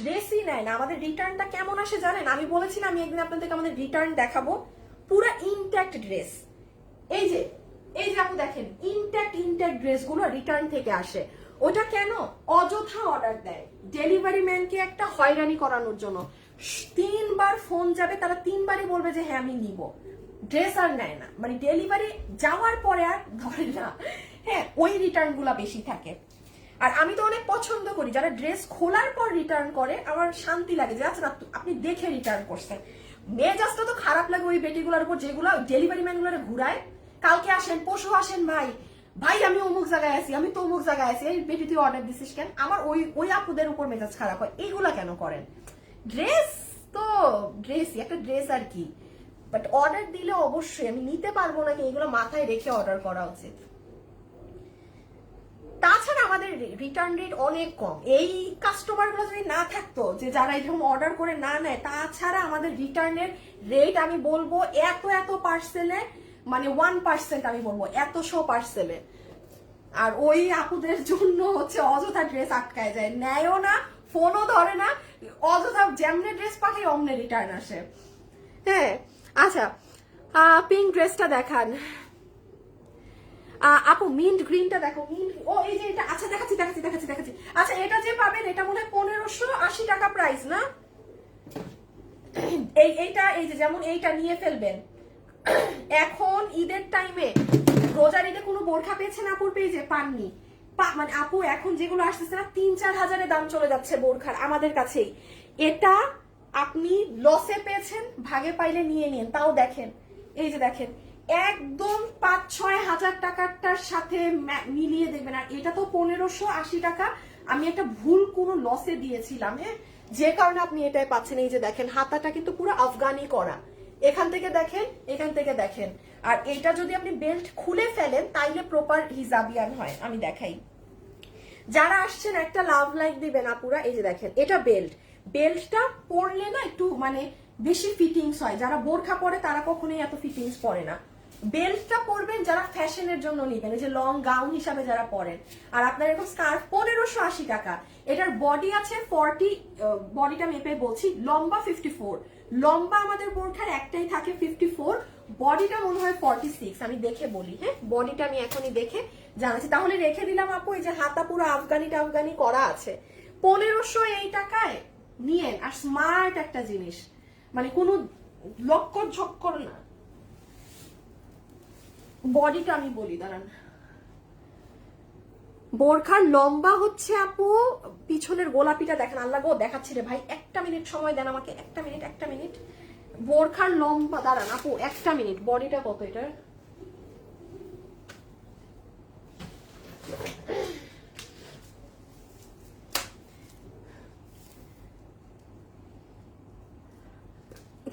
ড্রেসই নেয় না। আমাদের রিটার্নটা কেমন আসে জানেন? আমি বলেছিলাম আমি একদিন আপনাদেরকে আমাদের রিটার্ন দেখাবো, পুরো ইনট্যাক্ট ড্রেস। এই যে আপু দেখেন, ইনট্যাক্ট ড্রেসগুলো রিটার্ন থেকে আসে। ওটা কেন? অযথা অর্ডার দেয় ডেলিভারি ম্যানকে একটা হয়রানি করানোর জন্য। 3 বার ফোন যাবে, তারা 3 বারই বলবে যে হ্যাঁ আমি নিব, ড্রেস আর নেয় না। মানে ডেলিভারি যাওয়ার পরে আর ধরে না। হ্যাঁ, ওই রিটার্ন গুলা বেশি থাকে। আর আমি তো অনেক পছন্দ করি যারা ড্রেস খোলার পর রিটার্ন করে, আমার শান্তি লাগে যে আচ্ছা আপনি দেখে রিটার্ন করছেন। মেজাজটা তো খারাপ লাগে ওই বেটিগুলোর উপর যেগুলো ডেলিভারি ম্যানগুলোরে ঘুরায়, কালকে আসেন পরশু আসেন ভাই ভাই আমি অমুক জায়গায় আছি, আমি তো অমুক জায়গায় আছি, এই বেটি তুই অর্ডার দিছিস কেন? আমার ওই আপুদের উপর মেজাজ খারাপ হয়। এইগুলা কেন করেন? ড্রেস তো ড্রেসই, একটা ড্রেস আর কি। বাট অর্ডার দিলে অবশ্যই আমি নিতে পারবো নাকি এগুলো মাথায় রেখে অর্ডার করা উচিত। তাছাড়া আমাদের রিটার্ন রেট অনেক কম। এই কাস্টমার গুলো যদি না থাকতো, যে যারা এরকম অর্ডার করে না নেয়, তাছাড়া আমাদের রিটার্নের রেট আমি বলবো এত পার্সেলে মানে 1% আমি বলবো 100 পার্সেলে। আর ওই আপুদের জন্য হচ্ছে অযথা ড্রেস আটকায় যায়, নেয়ও না, ফোনও ধরে না, অযথা যেমনে ড্রেস পাঠায় অমনে রিটার্ন আসে। হ্যাঁ আচ্ছা, পিঙ্ক ড্রেসটা দেখান আপু। মিন্ট গ্রিনটা দেখো, মিন্ট, ও এই যে এটা, আচ্ছা দেখাচ্ছি। আচ্ছা এটা যে পাবেন এটা মনে হয় 1580 টাকা প্রাইস না? এইটা এই যে যেমন এইটা নিয়ে ফেলবেন। এখন ঈদের টাইমে, রোজার ঈদে কোনো বোরখা পেয়েছেন আপুর পেজে? পাননি। মানে আপু এখন যেগুলো আসতেছে না 3-4 হাজারে দাম চলে যাচ্ছে বোরখার আমাদের কাছেই। এটা আপনি লসে পেয়েছেন, ভাগে পাইলে নিয়ে নিন। তাও দেখেন, এই যে দেখেন, একদম 5-6 হাজার টাকাটার সাথে মিলিয়ে দেখবেন। আর এটা তো 1580 টাকা। আমি একটা ভুল কোনো লসে দিয়েছিলাম, হ্যাঁ, যে কারণে আপনি এটাই পাচ্ছেন। এই যে দেখেন, হাতাটা কিন্তু পুরো আফগানি করা, এখান থেকে দেখেন, এখান থেকে দেখেন। আর এটা যদি আপনি বেল্ট খুলে ফেলেন তাইলে প্রপার হিজাবিয়ান হয়। আমি দেখাই, যারা আসছেন একটা লাভ লাইক দিবেন আপুরা। এই যে দেখেন, এটা বেল্টটা পরলে না একটু মানে বেশি ফিটিংস হয়। যারা বোরখা পরে তারা কখনোই এত ফিটিংস পরে না। বেল্টটা পরবেন যারা ফ্যাশনের জন্য নিবেন, এই যে লং গাউন হিসাবে যারা পরেন। আর আপনার এরকম স্কার্ফ 1580 টাকা। এটার বডি আছে 40, বডিটা মেপে বলছি, লম্বা 54। লম্বা আমাদের বোরখার একটাই থাকে 54, বডিটা মনে হয় 46। আমি দেখে বলি, হ্যাঁ, বডিটা আমি এখনই দেখে জানাচ্ছি। তাহলে রেখে দিলাম আপু। এই যে হাতা পুরো আফগানি করা আছে, 1500 এই টাকায় নিয়েন। আর স্মার্ট একটা জিনিস, মানে কোনো লক্কর ঝক্কর না। বডিটা আমি বলি, দাঁড়ান। বোরখার লম্বা হচ্ছে আপু, পিছনের গোলাপিটা দেখেন, আল্লাহ গো দেখাচ্ছি রে ভাই, 1 মিনিট সময় দেন আমাকে, 1 মিনিট। বোরখার লম্বা, দাঁড়ান আপু 1 মিনিট। বডিটা কত এটার?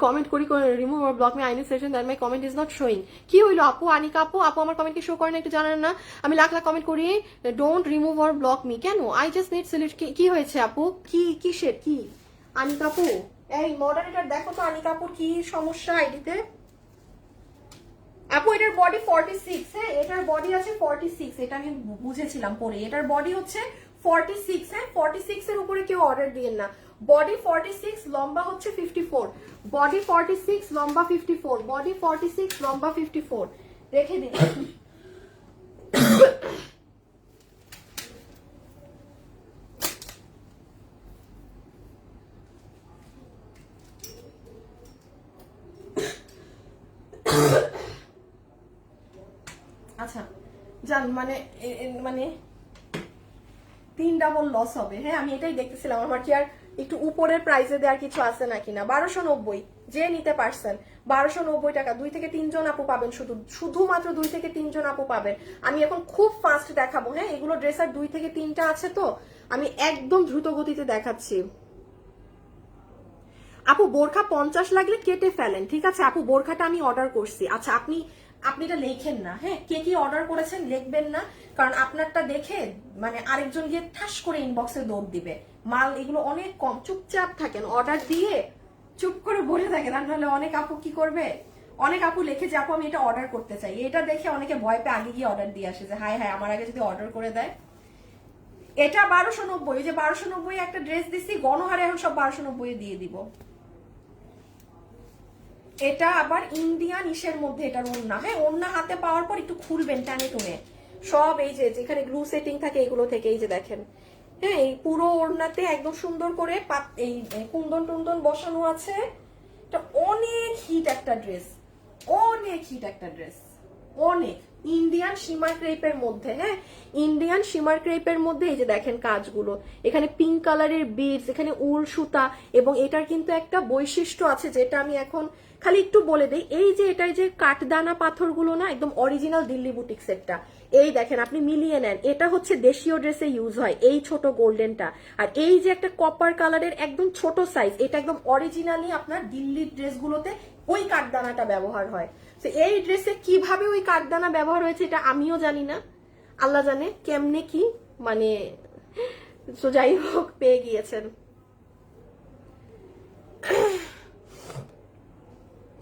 কমেন্ট করি রিমুভ অর ব্লক মি আইনি session that my comment is not showing. কি হইলো আপু? আনিকা আপু আমার কমেন্ট কি শো করে না একটু জানেন না? আমি লাখ কমেন্ট করি, don't remove or block me. কেন? I just need select. কি হয়েছে আপু? কিসের কি? আনিকা আপু, এই মডারেটর দেখো তো আনিকা আপুর কি সমস্যা আইডিতে। আপু এটার বডি 46, হ্যাঁ, এটার বডি আছে 46। এটা আমি বুঝেছিলাম পরে, এটার বডি হচ্ছে 46, হ্যাঁ, 46 এর উপরে কেউ অর্ডার দিয়েন না। বডি 46, লম্বা হচ্ছে 54। বডি 46, লম্বা 54। বডি 46, লম্বা 54। রেখে দিন। আচ্ছা জান, মানে 3 ডাবল লস হবে। হ্যাঁ, আমি এটাই দেখতেছিলাম, আমার কি আর একটু উপরের প্রাইসে দেওয়ার কিছু আছে নাকি না। 1290 যে নিতে পারছেন, 1290 টাকা। 2 থেকে 3 জন আপু পাবেন, শুধুমাত্র 2 থেকে 3 জন আপু পাবেন। আমি এখন খুব ফাস্ট দেখাবো, হ্যাঁ, এগুলো ড্রেসার 2 থেকে 3টা আছে তো আমি একদম দ্রুত গতিতে দেখাচ্ছি। আপু বোরখা 50 লাগলে কেটে ফেলেন, ঠিক আছে আপু? বোরখাটা আমি অর্ডার করছি। আচ্ছা আপনি এটা লেখেন না, হ্যাঁ, কে কি অর্ডার করেছেন লিখবেন না, কারণ আপনারটা দেখে মানে আরেকজন গিয়ে ঠাস করে ইনবক্সে দৌড় দিবে। মাল এগুলো অনেক কম, চুপচাপ থাকেন, অর্ডার দিয়ে চুপ করে বসে থাকেন। আর নাহলে অনেক আপু কি করবে, অনেক আপু লিখে যে আপু আমি এটা অর্ডার করতে চাই, এটা দেখে অনেকে ভয় পেয়ে আগে গিয়ে অর্ডার দিয়ে আসে যে হায় হায় আমার আগে যদি অর্ডার করে দেয়। এটা 1290, ওই যে 1290 একটা ড্রেস দিছি গণহারে, এখন সব 1290 দিয়ে দিব। এটা আবার ইন্ডিয়ান ইসের মধ্যে এটার ওড়না, হ্যাঁ ওড়না হাতে পাওয়ার পর একটু খুলবেন টানে টুনে সব, এই যে যেখানে গ্লু সেটিং থাকে এগুলো থেকে, এই যে দেখেন, হ্যাঁ এই পুরো ওড়নাতে একদম সুন্দর করে এই কুন্দন টুন্দন বসানো আছে। এটা অনেক হিট একটা ড্রেস, অনেক হিট একটা ড্রেস, অনেক। ইন্ডিয়ান শিমার ক্রেপের মধ্যে, হ্যাঁ ইন্ডিয়ান শিমার ক্রেপের মধ্যে, এই যে দেখেন কাজগুলো, এখানে পিঙ্ক কালারের বিডস, এখানে উল সুতা, এবং এটার কিন্তু একটা বৈশিষ্ট্য আছে যেটা আমি এখন খালি একটু বলে দেই। এই যে এটার যে কাঠদানা পাথরগুলো না, একদম অরিজিনাল দিল্লি বুটিক সেটটা, এই দেখেন আপনি মিলিয়ে নেন, এটা হচ্ছে দেশীয় ড্রেসে ইউজ হয় এই ছোট গোল্ডেনটা, আর এই যে একটা কপার কালারের একদম ছোট সাইজ, এটা একদম অরিজিনালি আপনার দিল্লির ড্রেসগুলোতে ওই কাঠদানাটা ব্যবহার হয়। তো এই ড্রেসে কিভাবে ওই কাঠদানা ব্যবহার হয়েছে এটা আমিও জানি না, আল্লাহ জানে কেমনে কি, মানে তো যাই হোক পেয়ে গিয়েছেন।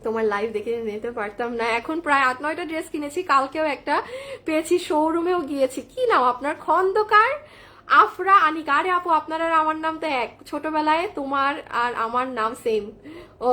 তোমার লাইভ দেখে নিতে পারতাম না, এখন প্রায় 8-9টা ড্রেস কিনেছি, কালকেও একটা পেয়েছি, শোরুমেও গিয়েছি। কি নাম আপনার? খন্দকার আফরা আনিকা। আরে আপু আপনার আর আমার নাম তো এক, ছোটবেলায় তোমার আর আমার নাম সেম। ও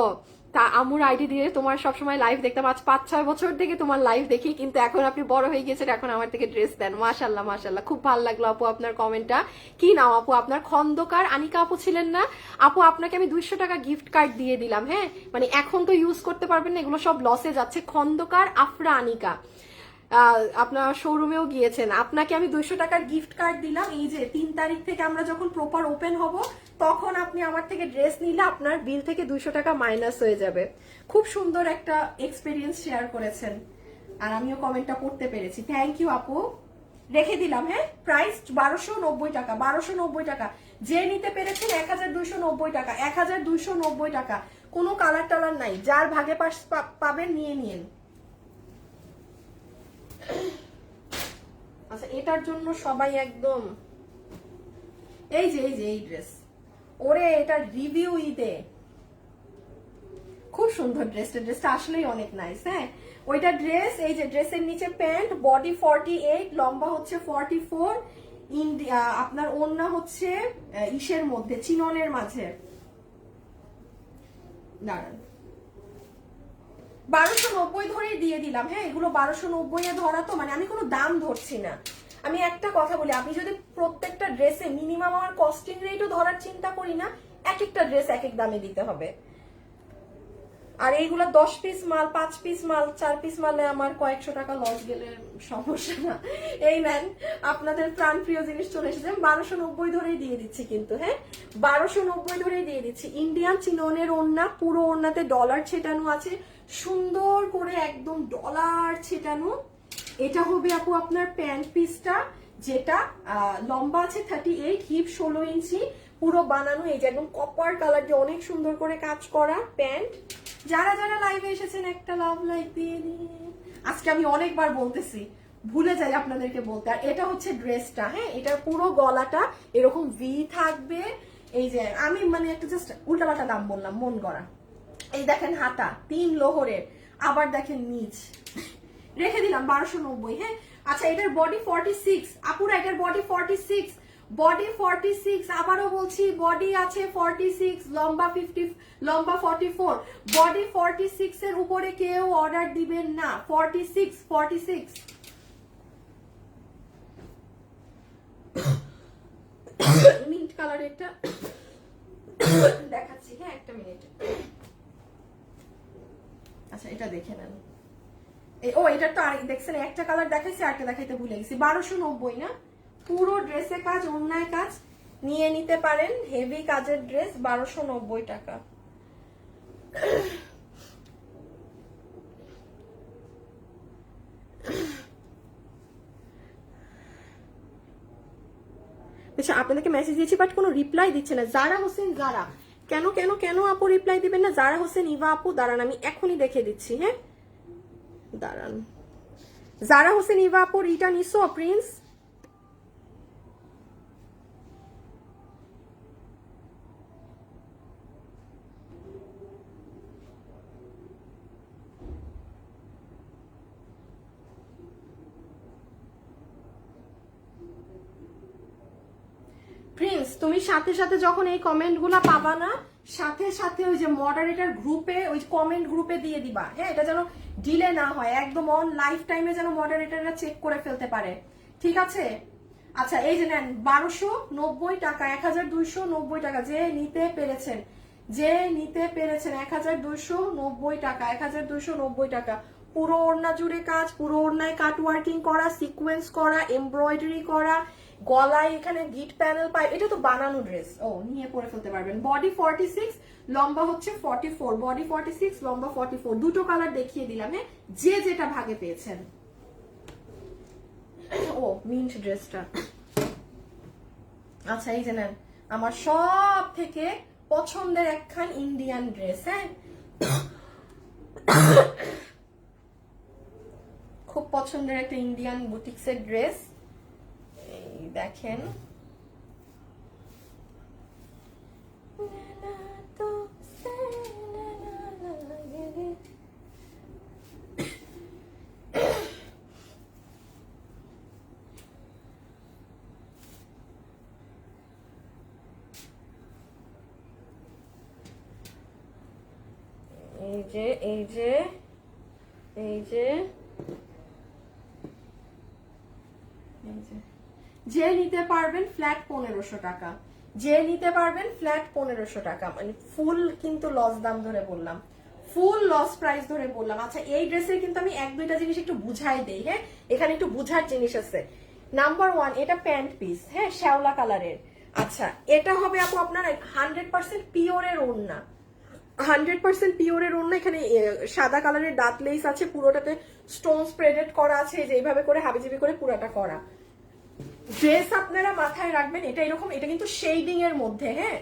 তা আমুর আইডি দিয়ে তোমার সবসময় লাইভ দেখতাম, আজ 5-6 বছর থেকে তোমার লাইভ দেখি, কিন্তু এখন আপনি বড় হয়ে গেছেন, এখন আমার থেকে ড্রেস দেন। মাশাল্লাহ মাশাল্লাহ, খুব ভালো লাগলো আপু আপনার কমেন্টটা। কি নাম আপু আপনার? খন্দকার আনিকা আপু ছিলেন না? আপু আপনাকে আমি 200 টাকা গিফট কার্ড দিয়ে দিলাম, হ্যাঁ মানে এখন তো ইউজ করতে পারবেন না, এগুলো সব লসে যাচ্ছে। খন্দকার আফরা আনিকা, আপনার শোরুমেও গিয়েছেন, আপনাকে আমি 200 টাকার গিফট কার্ড দিলাম। এই যে 3 তারিখ থেকে আমরা যখন প্রপার ওপেন হব, তখন আপনি আমার থেকে ড্রেস নিলে আপনার বিল থেকে 200 টাকা মাইনাস হয়ে যাবে। খুব সুন্দর একটা এক্সপিরিয়েন্স শেয়ার করেছেন, আর আমিও কমেন্টটা পড়তে পেরেছি। থ্যাংক ইউ আপু, রেখে দিলাম। হ্যাঁ প্রাইস 1290 টাকা, 1290 টাকা। যে নিতে পেরেছেন 1290 টাকা, 1290 টাকা। কোনো কালার টালার নাই, যার ভাগে পাবেন নিয়ে নিন। আচ্ছা এটার জন্য সবাই একদম, এই যে এই ড্রেস, ওরে এটার রিভিউ ঈদে, খুব সুন্দর ড্রেসটা, ড্রেসটা আসলেই অনেক নাইস। হ্যাঁ ওইটা ড্রেস, এই যে ড্রেসের নিচে প্যান্ট, বডি 48, লম্বা হচ্ছে 44, ইন্ডিয়া আপনার ওড়না হচ্ছে ইসের মধ্যে চিননের মাঝে, দাঁড়ান 1290 ধরেই দিয়ে দিলাম। হ্যাঁ এগুলো 1290 এ ধরা, তো মানে আমি কোনো দাম ধরছি না। আমি একটা কথা বলি, আপনি যদি প্রত্যেকটা ড্রেসে মিনিমাম আমার কস্টিং রেটও ধরার চিন্তা করি না, এক একটা ড্রেস এক এক দামে দিতে হবে। আর এইগুলো 10 পিস মাল, 5 পিস মাল, 4 পিস মালে আমার কয়েকশো টাকা লস গেলে সমস্যা না। এই নেন আপনাদের প্রাণ প্রিয় জিনিস চলে এসেছে, 1290 ধরেই দিয়ে দিচ্ছি কিন্তু। হ্যাঁ 1290 ধরেই দিয়ে দিচ্ছি। ইন্ডিয়ান চিননের ওড়না, পুরো ওড়নাতে ডলার ছেটানো আছে, সুন্দর করে একদম ডলার ছেটানো। এটা হবে আপু আপনার প্যান্ট পিসটা, যেটা লম্বা আছে 38, হিপ 16 ইঞ্চি, পুরো বানানো, এই যে একদম কপার কালার দিয়ে অনেক সুন্দর করে কাজ করা প্যান্ট। যারা যারা লাইভে এসেছেন একটা লাভ লাইক দিয়ে দিন। আজকে আমি অনেকবার বলতেছি, ভুলে যাই আপনাদেরকে বলতে। আর এটা হচ্ছে ড্রেসটা, হ্যাঁ এটা পুরো গলাটা এরকম ভি থাকবে। এই যে আমি মানে একটা জাস্ট উল্টাপাল্টা দাম বললাম, মন গড়া। এই দেখেন হাতা 3 লোহরের, আবার দেখেন নিচ, রেখে দিলাম 1290। হ্যাঁ আচ্ছা এটার বডি 46, আপুরা এটার বডি 46, বডি 46, আবারও বলছি বডি আছে 46, লম্বা 50, লম্বা 44, বডি 46 এর উপরে কেউ অর্ডার দিবেন না। 46 মিন্ট কালার এটা দেখাচ্ছি, হ্যাঁ একটা মিনিট। আচ্ছা এটা দেখে নেন। ও এটা তো আর দেখছেন, একটা কালার দেখাইছি, আরেকটা দেখাইতে ভুলে গেছি। 1290 না, পুরো ড্রেসে কাজ, অন্যায় কাজ, নিয়ে নিতে পারেন। হেভি কাজের ড্রেস, 1290 টাকা। আচ্ছা আপনাদেরকে মেসেজ দিয়েছি বাট কোনো রিপ্লাই দিচ্ছে না। জারা হোসেন, জারা কেন কেন কেন আপু রিপ্লাই দিবেন না? জারা হোসেন ইভা আপু, দাঁড়ান আমি এখনই দেখে দিচ্ছি। হ্যাঁ দাঁড়ান, জারা হোসেন ইভা আপু রিটা নিসো প্রিন্স, তুমি সাথে সাথে যখন এই কমেন্ট গুলা পাবা না, সাথে সাথে ওই যে মডারেটর গ্রুপে, ওই কমেন্ট গ্রুপে দিয়ে দিবা, হ্যাঁ? এটা যেন ডিলে না হয়, একদম অন লাইফ টাইমে যেন মডারেটররা চেক করে ফেলতে পারে, ঠিক আছে? আচ্ছা, এই যে নেন 1290 টাকা, 1290 টাকা, যে নিতে পেরেছেন, যে নিতে পেরেছেন 1290 টাকা, 1290 টাকা। পুরো ওড়না জুড়ে কাজ, পুরো ওড়নায় কাট ওয়ার্কিং করা, সিকোয়েন্স করা, এমব্রয়ডারি করা, গলায় এখানে গিট প্যানেল পাই। এটা তো বানানো ড্রেস, ও নিয়ে পরে ফেলতে পারবেন। বডি 46, লম্বা হচ্ছে 44, বডি 46, লম্বা 44, দুটো কালার দেখিয়ে দিলাম, হ্যাঁ? যে যেটা ভাগে পেয়েছেন। ও মিন্ট ড্রেসটা, আচ্ছা এই যে নেন আমার সব থেকে পছন্দের একখান ইন্ডিয়ান ড্রেস, হ্যাঁ? খুব পছন্দের একটা ইন্ডিয়ান বুটিক্সের ড্রেস, এই দেখেন। এই যে এই যে এই যে যে নিতে পারবেন ফ্ল্যাট 1500 টাকা, যে নিতে পারবেন ফ্ল্যাট 1500 টাকা, মানে ফুল কিন্তু লস দাম ধরে বললাম, ফুল লস প্রাইস ধরে বললাম। আচ্ছা, এই ড্রেসের কিন্তু আমি এক দুইটা জিনিস একটু বুঝাই দেই, হ্যাঁ? এখানে একটু বুঝার জিনিস আছে। নাম্বার 1, এটা প্যান্ট পিস, হ্যাঁ, শ্যাওলা কালারের। আচ্ছা, এটা হবে আপু আপনার 100% পিওরের ওড়না, 100% পিওরের ওড়না। এখানে সাদা কালারের দাঁত লেস আছে, পুরোটাতে স্টোন স্প্রেডেড করা আছে, যে এইভাবে করে হাবিজাবি করে পুরাটা করা। ড্রেস আপনারা মাথায় রাখবেন, এটা এরকম, এটা কিন্তু শেডিং এর মধ্যে, হ্যাঁ?